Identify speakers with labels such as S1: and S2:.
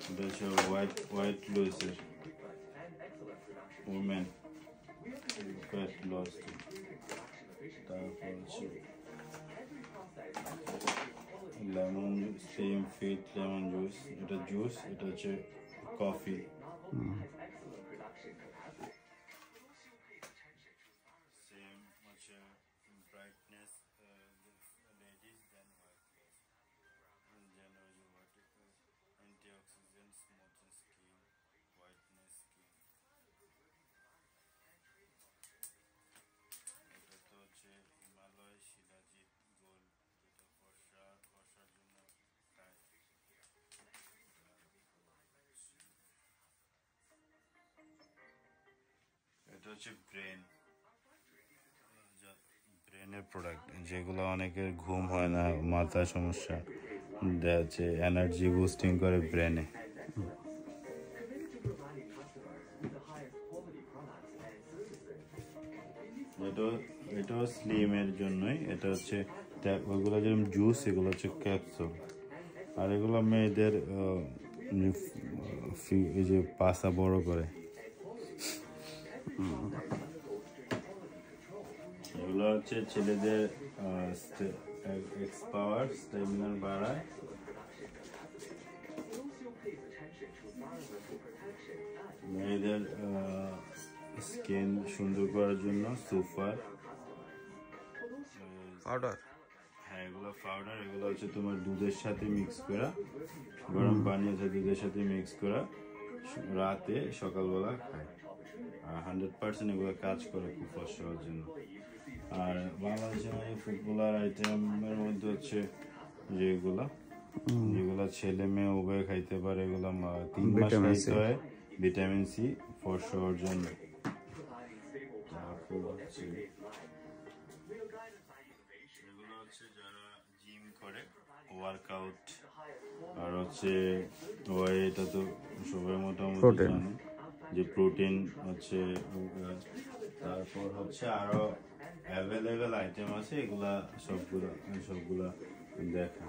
S1: এটা হচ্ছে হোয়াইট লুইসের ওমেন ফ্যাট লস। তারপর হচ্ছে lemon same fit lemon juice, এটা জুস, এটা হচ্ছে কফি। সেম হচ্ছে brightness ladies then white then antioxidant smooth skin whiteness skin. এটা তো হচ্ছে হিমালয় শিলাজিৎ গোল্ড, যেটা বর্ষার জন্য খায়। এটা হচ্ছে ব্রেনের প্রোডাক্ট, যেগুলো অনেকের ঘুম হয় না, মাথায় সমস্যা, দেখা যাচ্ছে এনার্জি বুস্টিং করে ব্রেনে। এটাও স্লিমের জন্যই। এটা হচ্ছে ওইগুলো যেরকম জুস, এগুলো হচ্ছে ক্যাপসুল। আর এগুলো মেয়েদের এই যে পাছা বড় করে। এগুলো হচ্ছে ছেলেদের এক্স পাওয়ার স্ট্যামিনা বাড়ায়। মেয়েদের স্কিন সুন্দর করার জন্য সুপার
S2: পাউডার।
S1: হ্যাঁ, এগুলো পাউডার। এগুলো হচ্ছে তোমার দুধের সাথে মিক্স করা, গরম পানি আছে দুধের সাথে মিক্স করা, রাতে সকালবেলা খায়। আর 100% এগুলো কাজ করে খুব ফর্সা হওয়ার জন্য। আর বাংলাদেশের পপুলার আইটেমের মধ্যে হচ্ছে যেগুলো ছেলে মেয়ে উভয় খাইতে পারে। এগুলো 3 মাস খাইতে হয়, ভিটামিন সি ফর্সা হওয়ার জন্য। এগুলো হচ্ছে যারা জিম করে, ওয়ার্কআউট, আর হচ্ছে এটা তো সবাই মোটামুটি জানে যে প্রোটিন হচ্ছে। তারপর হচ্ছে আরো অ্যাভেলেবেল আইটেম আছে, এগুলা সবগুলা দেখা।